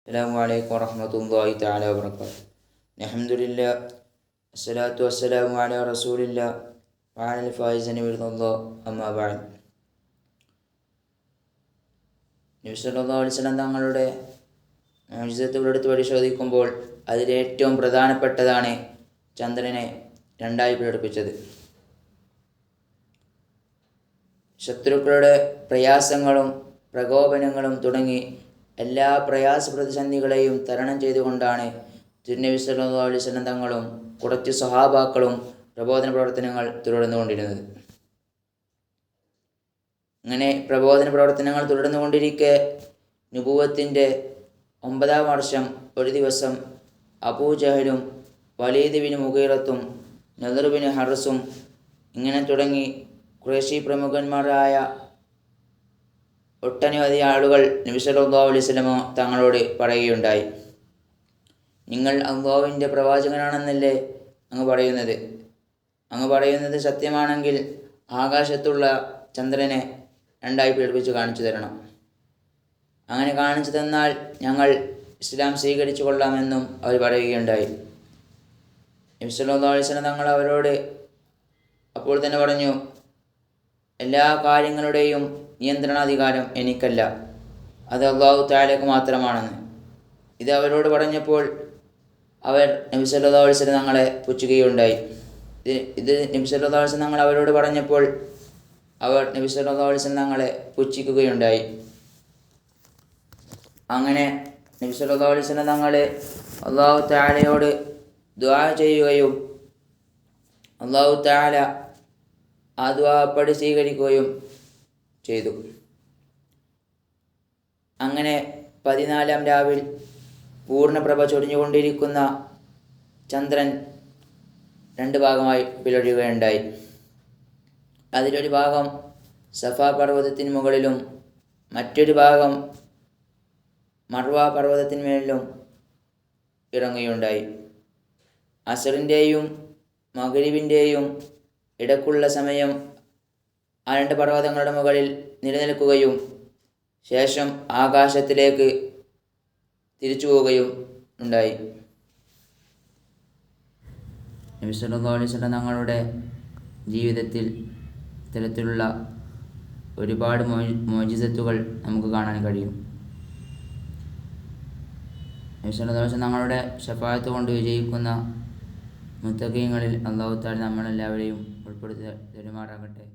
അസ്സലാമു അലൈക്കും വറഹ്മത്തുള്ളാഹി തആല വബറകാതുഹു. അൽഹംദുലില്ലാ അസ്സലാത്തു വസ്സലാമു അലാ റസൂലില്ലാ വഅലൽ ഫായിസിന ബിറിദല്ലാഹ് അമ്മാ ബഅദ്. നബി സല്ലല്ലാഹു അലൈഹി വസല്ലം തങ്ങളുടെ മുഅ്ജിസത്തുകളെടുത്ത് പരിശോധിക്കുമ്പോൾ അതിലേറ്റവും പ്രധാനപ്പെട്ടതാണ് ചന്ദ്രനെ രണ്ടായി പ്രകടിപ്പിച്ചത്. ശത്രുക്കളുടെ പ്രയാസങ്ങളും പ്രകോപനങ്ങളും തുടങ്ങി എല്ലാ പ്രയാസ പ്രതിസന്ധികളെയും തരണം ചെയ്തുകൊണ്ടാണ് തിരുനബി സല്ലല്ലാഹു അലൈഹി വസല്ലം തങ്ങളും കുറച്ച് സ്വഹാബാക്കളും പ്രബോധന പ്രവർത്തനങ്ങൾ തുടർന്നുകൊണ്ടിരുന്നത്. അങ്ങനെ പ്രബോധന പ്രവർത്തനങ്ങൾ തുടർന്നുകൊണ്ടിരിക്കെ നുബുവത്തിൻ്റെ 9-ാം വർഷം ഒരു ദിവസം അബൂജഹലും വലീദ് ബിൻ മുഗീറത്തും നദർ ബിൻ ഹർസും ഇങ്ങനെ തുടങ്ങി ഖുറൈശി പ്രമുഖന്മാരായ ഒട്ടനവധി ആളുകൾ നബി സല്ലല്ലാഹു അലൈഹി വസല്ലം തങ്ങളോട് പറയുകയുണ്ടായി, നിങ്ങൾ അല്ലാഹുവിൻ്റെ പ്രവാചകനാണെന്നല്ലേ അങ്ങ് പറയുന്നത് സത്യമാണെങ്കിൽ ആകാശത്തുള്ള ചന്ദ്രനെ രണ്ടായി പീഡിപ്പിച്ച് കാണിച്ചു തരണം. അങ്ങനെ കാണിച്ചു തന്നാൽ ഞങ്ങൾ ഇസ്ലാം സ്വീകരിച്ചു കൊള്ളാമെന്നും അവർ പറയുകയുണ്ടായി. നബി സല്ലല്ലാഹു അലൈഹി വസല്ലം തങ്ങൾ അവരോട് അപ്പോൾ തന്നെ പറഞ്ഞു, എല്ലാ കാര്യങ്ങളുടെയും നിയന്ത്രണാധികാരം എനിക്കല്ല, അത് അല്ലാഹു തആലയ്ക്ക് മാത്രമാണെന്ന്. ഇത് അവരോട് പറഞ്ഞപ്പോൾ അവർ നബി സല്ലല്ലാഹു അലൈഹി വസല്ലം തങ്ങളെ പുച്ഛിക്കുകയുണ്ടായി. ഇത് നബി സല്ലല്ലാഹു അലൈഹി വസല്ലം തങ്ങൾ അവരോട് പറഞ്ഞപ്പോൾ അവർ നബി സല്ലല്ലാഹു അലൈഹി വസല്ലം തങ്ങളെ പുച്ഛിക്കുകയുണ്ടായി. അങ്ങനെ നബി സല്ലല്ലാഹു അലൈഹി വസല്ലം തങ്ങൾ അല്ലാഹു തആലയോട് ദുആ ചെയ്യുകയും അല്ലാഹു തആല ആ ദുആപ്പടി സ്വീകരിക്കുകയും ചെയ്തു. അങ്ങനെ 14-ാം രാവിൽ പൂർണ്ണപ്രഭ ചൊരിഞ്ഞുകൊണ്ടിരിക്കുന്ന ചന്ദ്രൻ 2 ഭാഗമായി പിളരുകയുണ്ടായി. അതിലൊരു ഭാഗം സഫാ പർവ്വതത്തിന് മുകളിലും മറ്റൊരു ഭാഗം മർവ പർവ്വതത്തിന്മേലും ഇറങ്ങുകയുണ്ടായി. അസറിൻ്റെയും മഗ്‌രിബിൻ്റെയും ഇടക്കുള്ള സമയം ആ 2 പർവ്വതങ്ങളുടെ മുകളിൽ നിലനിൽക്കുകയും ശേഷം ആകാശത്തിലേക്ക് തിരിച്ചു പോവുകയും ഉണ്ടായി. നബി സല്ലല്ലാഹു അലൈഹി വസല്ലം തങ്ങളുടെ ജീവിതത്തിൽ ഇത്തരത്തിലുള്ള ഒരുപാട് മുഅ്ജിസത്തുകൾ നമുക്ക് കാണാൻ കഴിയും. നബി സല്ലല്ലാഹു അലൈഹി വസല്ലം തങ്ങളുടെ ശഫാഅത്ത് കൊണ്ട് വിജയിക്കുന്ന മുത്തഖീങ്ങളിൽ അല്ലാഹു തആല നമ്മളെല്ലാവരെയും ഉൾപ്പെടുത്തി തരുമാറാകട്ടെ.